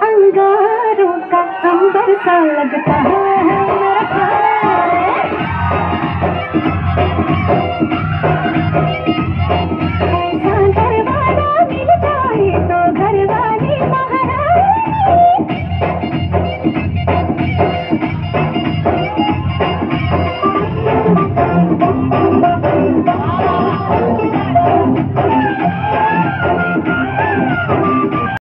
अंगारों का अंबर सा लगता है मेरा प्यार। ऐसा घरवाला मिल जाए तो घरवाली महारानी।